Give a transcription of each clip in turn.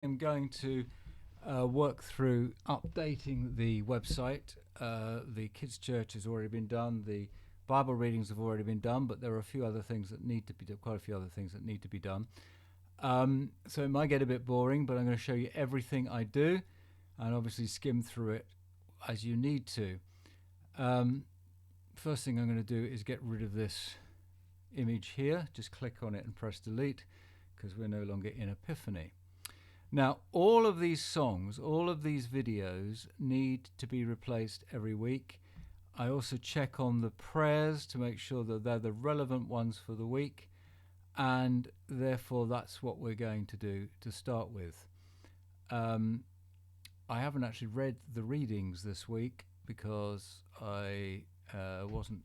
I'm going to work through updating the website. The kids' church has already been done. The Bible readings have already been done, but there are a few other things that need to be done. Quite a few other things that need to be done. So it might get a bit boring, but I'm going to show you everything I do, and obviously skim through it as you need to. First thing I'm going to do is get rid of this image here. Just click on it and press delete, because we're no longer in Epiphany. Now, all of these songs, all of these videos need to be replaced every week. I also check on the prayers to make sure that they're the relevant ones for the week, and therefore that's what we're going to do to start with. I haven't actually read the readings this week because I wasn't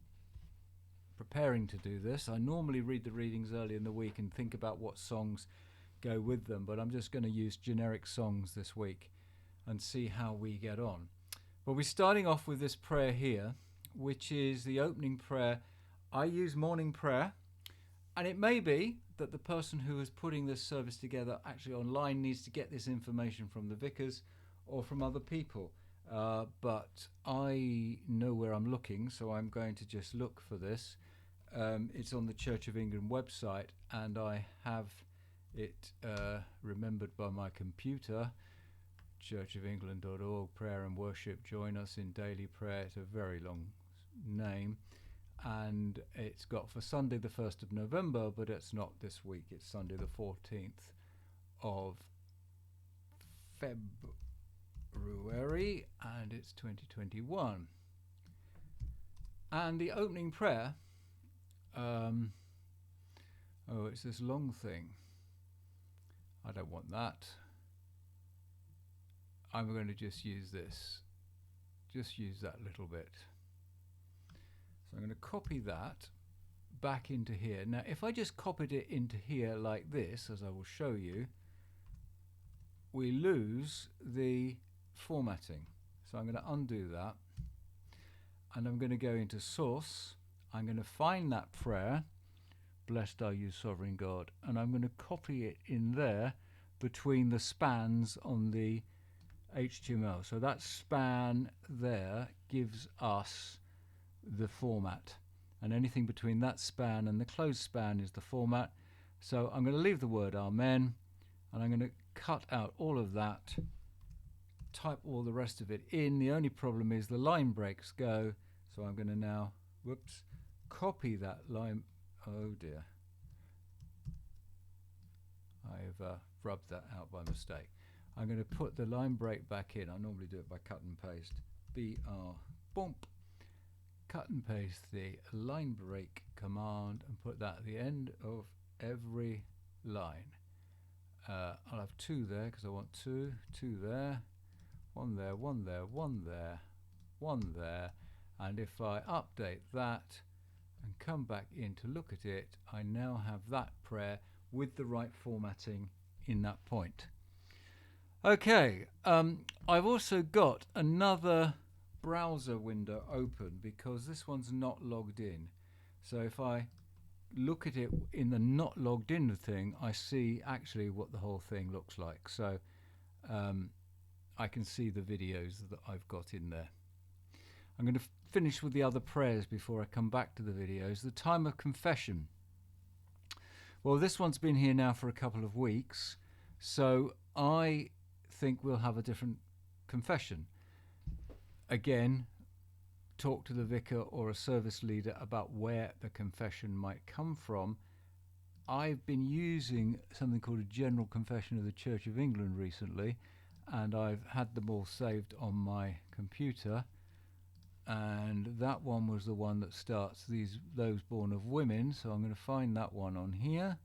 preparing to do this. I normally read the readings early in the week and think about what songs go with them, but I'm just going to use generic songs this week and see how we get on. But we're starting off with this prayer here, which is the opening prayer. I use morning prayer, and it may be that the person who is putting this service together actually online needs to get this information from the vicars or from other people, but I know where I'm looking, so I'm going to just look for this. It's on the Church of England website, and I have it remembered by my computer, churchofengland.org, prayer and worship, join us in daily prayer. It's a very long name, and it's got for Sunday the 1st of November, but it's not this week, it's Sunday the 14th of February, and it's 2021. And the opening prayer, it's this long thing. I don't want that. I'm going to just use this. Just use that little bit. So I'm going to copy that back into here. Now, if I just copied it into here like this, as I will show you, we lose the formatting. So I'm going to undo that. And I'm going to go into source. I'm going to find that prayer, blessed are you, sovereign God, and I'm going to copy it in there between the spans on the HTML. So that span there gives us the format, and anything between that span and the closed span is the format. So I'm going to leave the word Amen, and I'm going to cut out all of that, type all the rest of it in. The only problem is the line breaks go, so I'm going to now, copy that line. Oh dear, I've rubbed that out by mistake. I'm going to put the line break back in. I normally do it by cut and paste. Bump, cut and paste the line break command and put that at the end of every line. I'll have two there because I want two there, one there, one there, one there, one there. And if I update that and come back in to look at it, I now have that prayer with the right formatting in that point. Okay, I've also got another browser window open because this one's not logged in. So if I look at it in the not logged in thing, I see actually what the whole thing looks like. So I can see the videos that I've got in there. I'm going to finish with the other prayers before I come back to the videos. The time of confession. Well, this one's been here now for a couple of weeks, so I think we'll have a different confession. Again, talk to the vicar or a service leader about where the confession might come from. I've been using something called a General Confession of the Church of England recently, and I've had them all saved on my computer. And that one was the one that starts those born of women, so I'm going to find that one on here,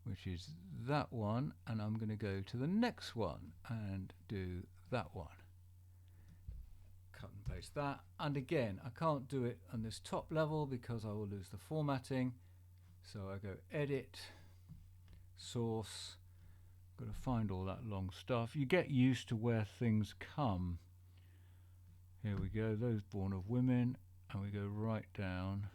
which is that one, and I'm going to go to the next one and do that one. Cut and paste that, and again I can't do it on this top level because I will lose the formatting, so I go edit, source, got to find all that long stuff. You get used to where things come. Here we go, those born of women, and we go right down.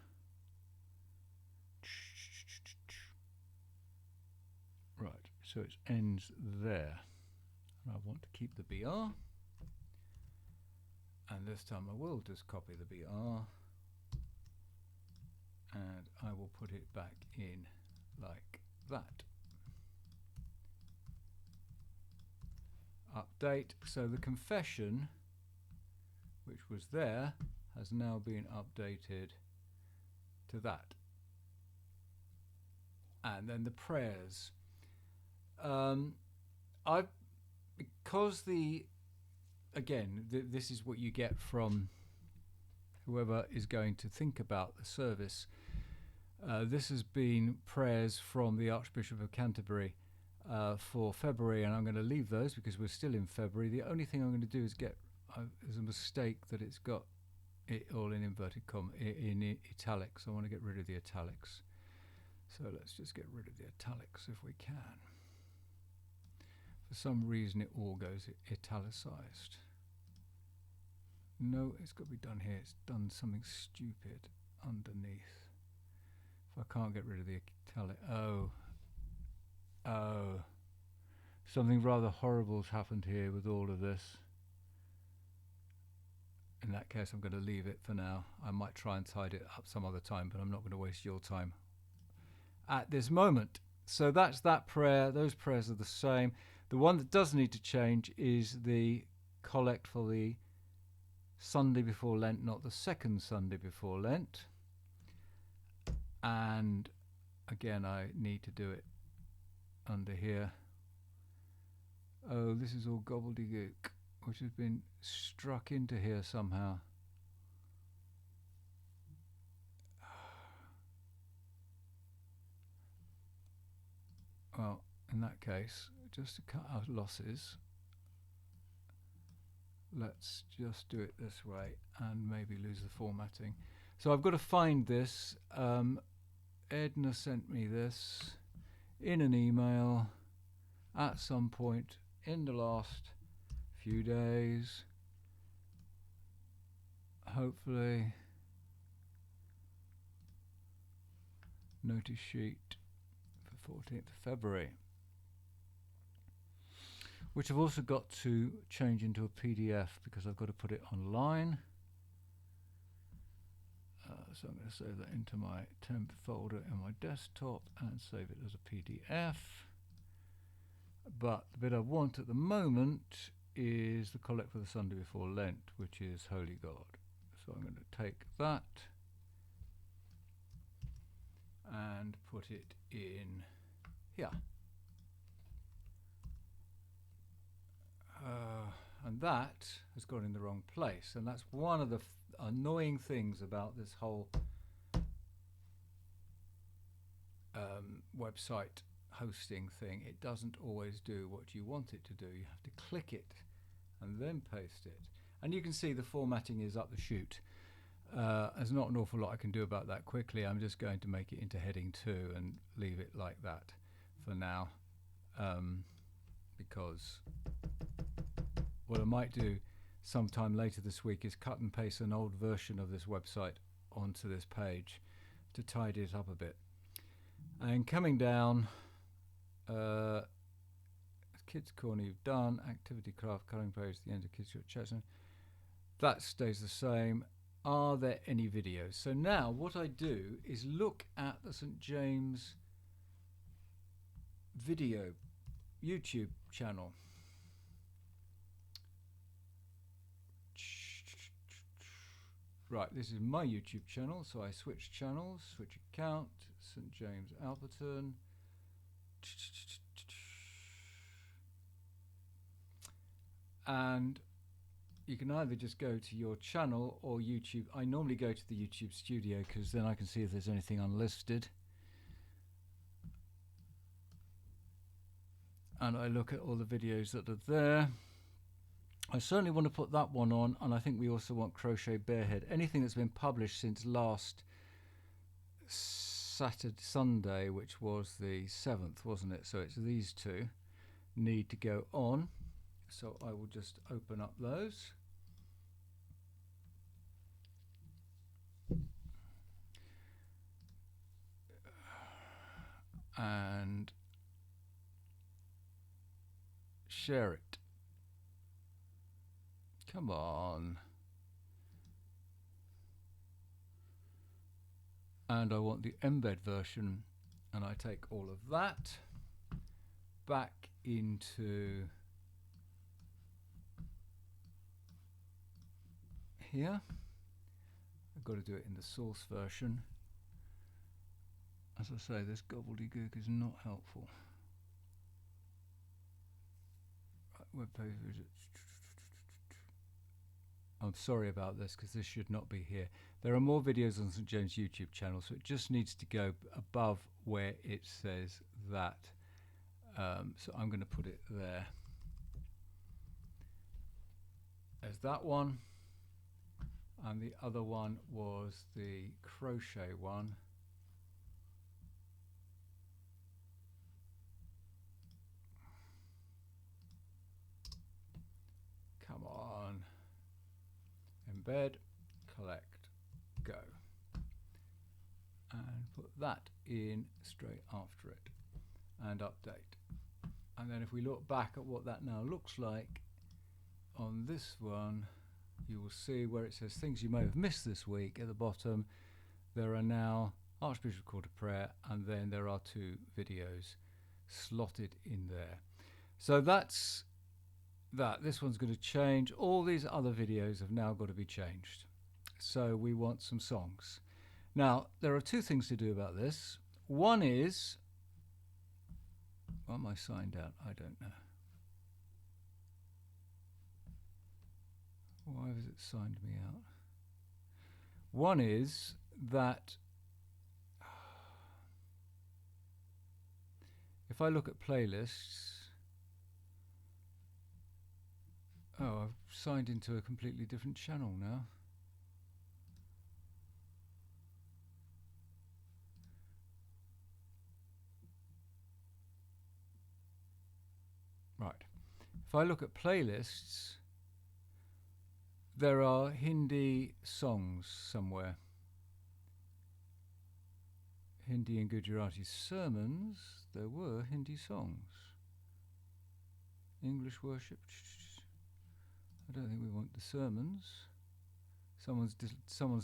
Right, so it ends there. and I want to keep the BR, and this time I will just copy the BR and I will put it back in like that. Update. So the confession, which was there, has now been updated to that. And then the prayers. Because this is what you get from whoever is going to think about the service. This has been prayers from the Archbishop of Canterbury for February, and I'm going to leave those because we're still in February. The only thing I'm going to do is there's a mistake that it's got it all in inverted commas, in italics. I want to get rid of the italics. So let's just get rid of the italics if we can. For some reason it all goes italicized. No, it's got to be done here. It's done something stupid underneath. If I can't get rid of the italic, oh, something rather horrible's happened here with all of this. In that case, I'm going to leave it for now. I might try and tidy it up some other time, but I'm not going to waste your time at this moment. So that's that prayer. Those prayers are the same. The one that does need to change is the collect for the Sunday before Lent, not the second Sunday before Lent. And again, I need to do it under here. Oh, this is all gobbledygook, which has been struck into here somehow. Well, in that case, just to cut out losses, let's just do it this way and maybe lose the formatting. So I've got to find this. Edna sent me this in an email at some point in the last few days. Hopefully. Notice sheet for 14th of February. Which I've also got to change into a PDF because I've got to put it online. So I'm going to save that into my temp folder in my desktop and save it as a PDF. But the bit I want at the moment is the collect for the Sunday before Lent, which is Holy God. So I'm going to take that and put it in here. And that has gone in the wrong place, and that's one of the annoying things about this whole website hosting thing. It doesn't always do what you want it to do. You have to click it and then paste it, and you can see the formatting is up the chute. There's not an awful lot I can do about that quickly. I'm just going to make it into heading 2 and leave it like that for now, because what I might do sometime later this week is cut and paste an old version of this website onto this page to tidy it up a bit. And coming down, Kids Corner you've done, Activity Craft, cutting page, the end of Kids Chestnut, that stays the same. Are there any videos? So now what I do is look at the St. James video YouTube channel. Right, this is my YouTube channel, so I switch channels, switch account, St. James Alperton. And you can either just go to your channel or YouTube. I normally go to the YouTube studio because then I can see if there's anything unlisted. And I look at all the videos that are there. I certainly want to put that one on, and I think we also want Crochet Bearhead. Anything that's been published since last Sunday, which was the 7th, wasn't it? So it's these two need to go on. So I will just open up those. And share it. Come on. And I want the embed version, and I take all of that back into here. I've got to do it in the source version. As I say, this gobbledygook is not helpful. Right, web page. I'm sorry about this because this should not be here. There are more videos on St James YouTube channel, so it just needs to go above where it says that. So I'm going to put it there. There's that one, and the other one was the crochet one. Come on. Embed, collect, go. And put that in straight after it. And update. And then if we look back at what that now looks like on this one, you will see where it says things you may have missed this week. At the bottom there are now Archbishop's Call to Prayer, and then there are 2 videos slotted in there. So that's that. This one's going to change. All these other videos have now got to be changed. So we want some songs. Now there are 2 things to do about this. One is, why am I signed out? I don't know. Why has it signed me out? One is that if I look at playlists, oh, I've signed into a completely different channel now. Right. If I look at playlists, there are Hindi songs somewhere. Hindi and Gujarati sermons. There were Hindi songs. English worship. I don't think we want the sermons. Someone's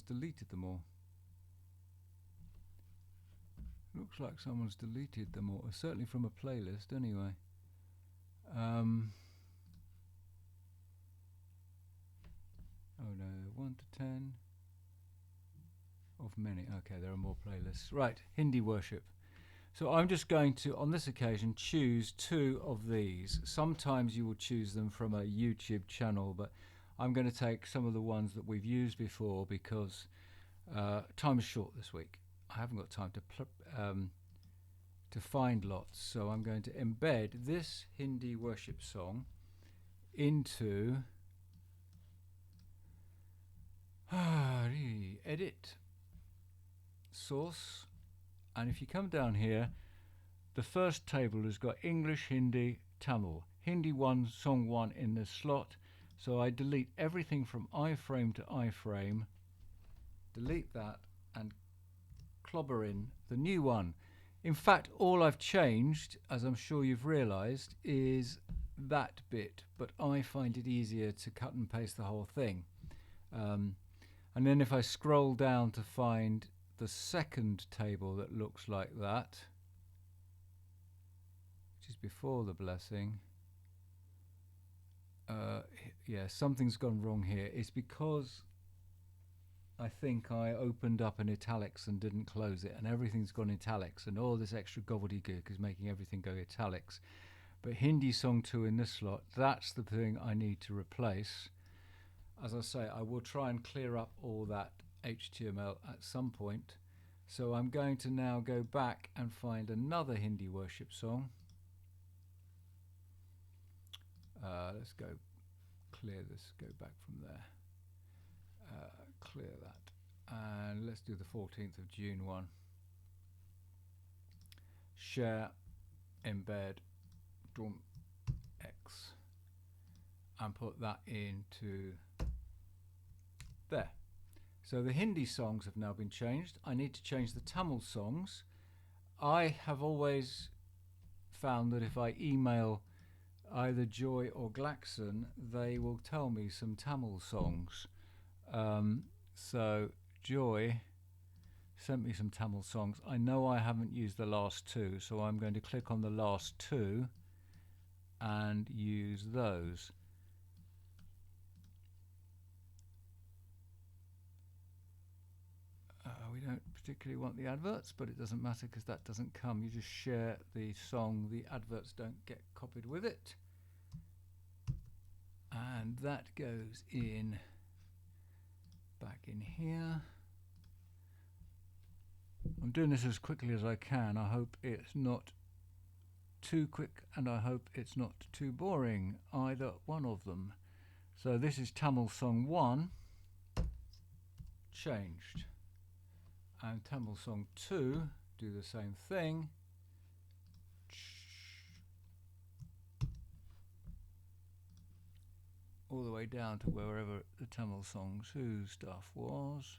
deleted them all. Looks like someone's deleted them all. Certainly from a playlist, anyway. Oh no, 1 to 10 of many. Okay, there are more playlists. Right, Hindi worship. So I'm just going to, on this occasion, choose 2 of these. Sometimes you will choose them from a YouTube channel, but I'm going to take some of the ones that we've used before because time is short this week. I haven't got time to find lots, so I'm going to embed this Hindi worship song into edit, source, and if you come down here, the first table has got English, Hindi, Tamil. Hindi 1, song 1 in this slot, so I delete everything from iframe to iframe, delete that, and clobber in the new one. In fact, all I've changed, as I'm sure you've realized, is that bit, but I find it easier to cut and paste the whole thing. And then if I scroll down to find the second table that looks like that, which is before the blessing, yeah, something's gone wrong here. It's because I think I opened up an italics and didn't close it, and everything's gone italics, and all this extra gobbledygook is making everything go italics. But Hindi song 2 in this slot, that's the thing I need to replace. As I say, I will try and clear up all that HTML at some point. So I'm going to now go back and find another Hindi worship song. Let's go clear this, go back from there. Clear that. And let's do the 14th of June one. Share, embed, X, and put that into there. So the Hindi songs have now been changed. I need to change the Tamil songs. I have always found that if I email either Joy or Glaxon, they will tell me some Tamil songs. So Joy sent me some Tamil songs. I know I haven't used the last two, so I'm going to click on the last two and use those. We don't particularly want the adverts, but it doesn't matter because that doesn't come. You just share the song. The adverts don't get copied with it. And that goes in back in here. I'm doing this as quickly as I can. I hope it's not too quick and I hope it's not too boring, either one of them. So this is Tamil song 1 changed, and Tamil song 2 do the same thing. All the way down to wherever the Tamil song 2 stuff was.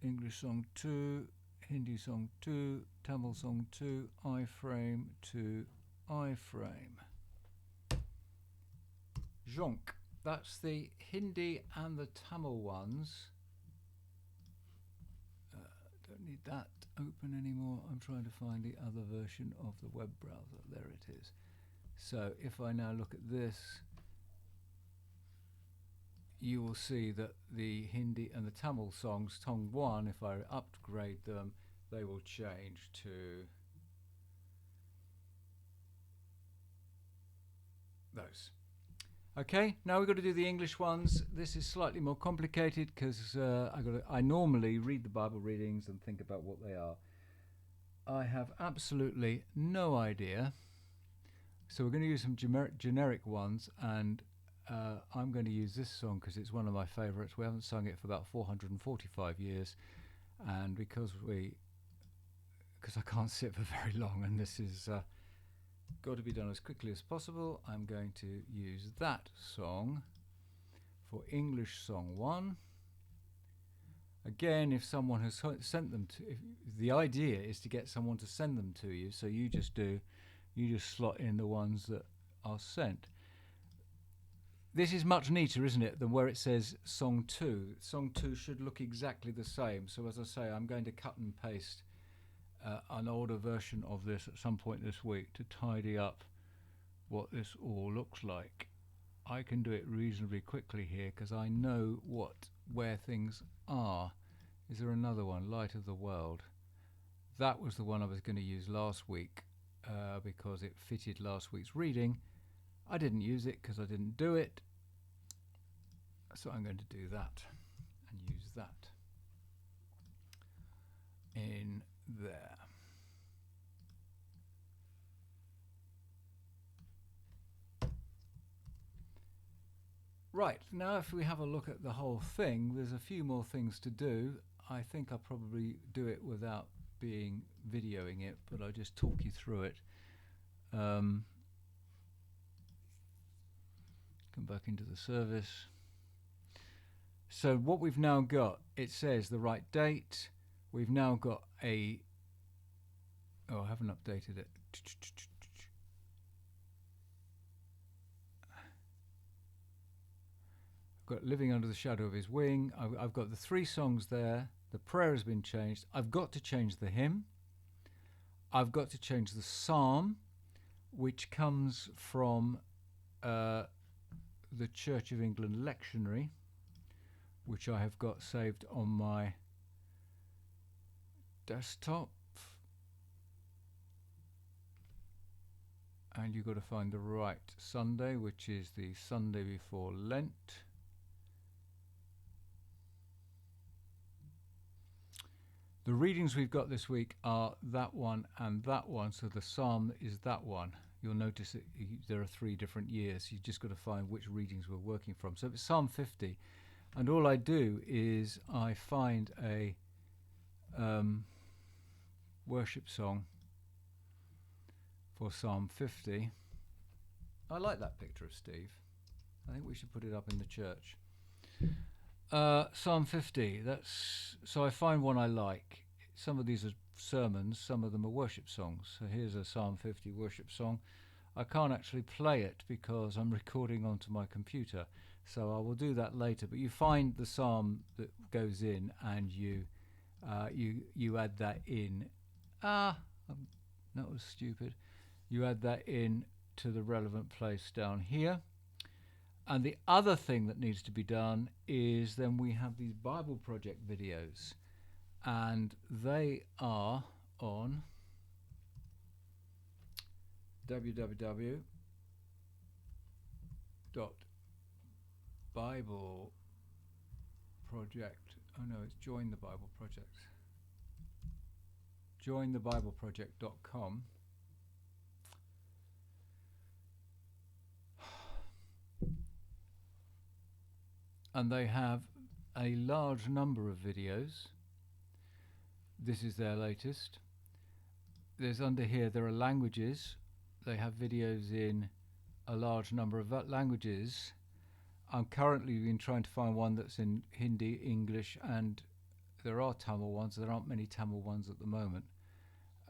English song 2, Hindi song 2, Tamil song 2, iframe to iframe. Jonk. That's the Hindi and the Tamil ones. Don't need that open anymore. I'm trying to find the other version of the web browser. There it is. So if I now look at this, you will see that the Hindi and the Tamil songs, Tong 1, if I upgrade them, they will change to those. Okay, now we've got to do the English ones. This is slightly more complicated because I normally read the Bible readings and think about what they are. I have absolutely no idea. So we're going to use some generic ones, and I'm going to use this song because it's one of my favourites. We haven't sung it for about 445 years, and because I can't sit for very long, and this is got to be done as quickly as possible, I'm going to use that song for English song 1. Again, if someone has sent them to, the idea is to get someone to send them to you, so you just slot in the ones that are sent. This is much neater, isn't it, than where it says song 2. Song 2 should look exactly the same. So as I say, I'm going to cut and paste an older version of this at some point this week to tidy up what this all looks like. I can do it reasonably quickly here because I know where things are. Is there another one? Light of the World. That was the one I was going to use last week because it fitted last week's reading. I didn't use it because I didn't do it, so I'm going to do that and use that in there. Right, now if we have a look at the whole thing, there's a few more things to do. I think I'll probably do it without videoing it, but I'll just talk you through it. Come back into the service. So what we've now got, it says the right date. We've now got I haven't updated it. I've got Living Under the Shadow of His Wing. I've got the 3 songs there. The prayer has been changed. I've got to change the hymn. I've got to change the psalm, which comes from the Church of England lectionary, which I have got saved on my desktop. And you've got to find the right Sunday, which is the Sunday before Lent. The readings we've got this week are that one and that one, so the psalm is that one. You'll notice that there are 3 different years. You've just got to find which readings we're working from. So it's Psalm 50, and all I do is I find a worship song for Psalm 50. I like that picture of Steve. I think we should put it up in the church. Psalm 50, so I find one I like. Some of these are sermons, some of them are worship songs. So here's a Psalm 50 worship song. I can't actually play it because I'm recording onto my computer. So I will do that later. But you find the psalm that goes in, and you add that in. That was stupid. You add that in to the relevant place down here. And the other thing that needs to be done is then we have these Bible Project videos, and they are on www.bibleproject. Oh no, it's Join the Bible Project. jointhebibleproject.com. And they have a large number of videos. This is their latest. There's under here, there are languages. They have videos in a large number of languages. I'm currently been trying to find one that's in Hindi, English, and there are Tamil ones. There aren't many Tamil ones at the moment.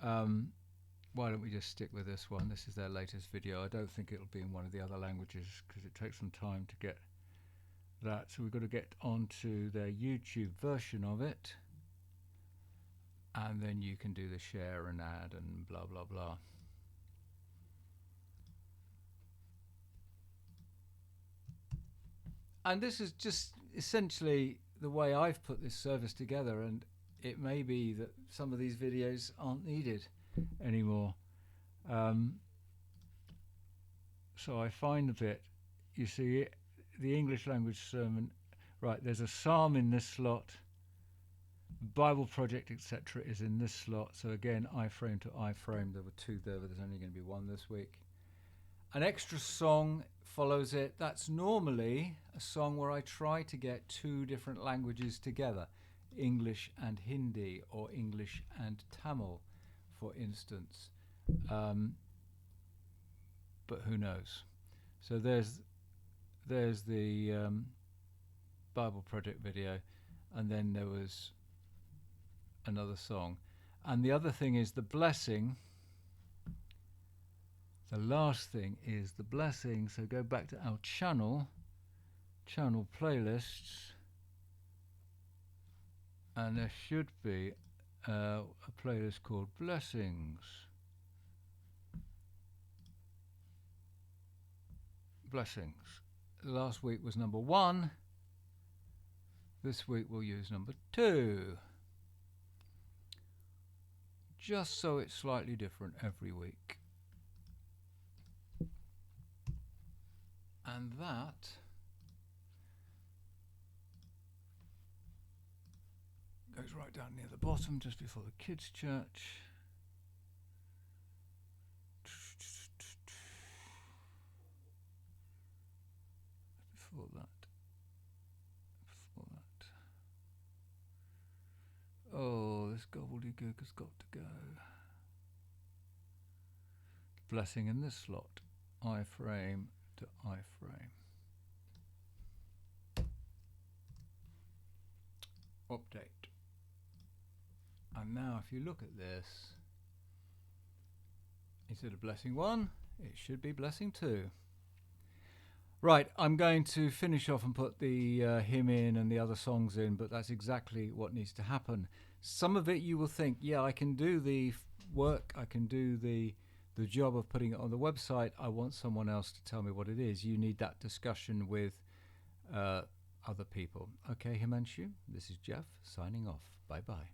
Why don't we just stick with this one? This is their latest video. I don't think it'll be in one of the other languages because it takes some time to get that. So we've got to get onto their YouTube version of it, and then you can do the share and add and blah blah blah. And this is just essentially the way I've put this service together, and it may be that some of these videos aren't needed anymore. So I find a bit, you see, the English language sermon, right, there's a psalm in this slot, Bible Project, etc. is in this slot. So again, iframe to iframe, there were two there, but there's only going to be one this week. An extra song follows it. That's normally a song where I try to get two different languages together, English and Hindi, or English and Tamil, for instance. But who knows? So there's the Bible Project video, and then there was another song. And the other thing is the blessing. The last thing is the blessing. So go back to our channel playlists, and there should be a playlist called Blessings. Blessings. Last week was number 1. This week we'll use number 2. Just so it's slightly different every week. And that goes right down near the bottom, just before the kids' church. Before that. Oh, this gobbledygook has got to go. Blessing in this slot, iframe to iframe. Update. And now if you look at this, instead of blessing 1, it should be blessing 2. Right, I'm going to finish off and put the hymn in and the other songs in, but that's exactly what needs to happen. Some of it you will think, yeah, I can do the work, I can do the job of putting it on the website. I want someone else to tell me what it is. You need that discussion with other people. Okay, Himanshu, this is Jeff signing off. Bye-bye.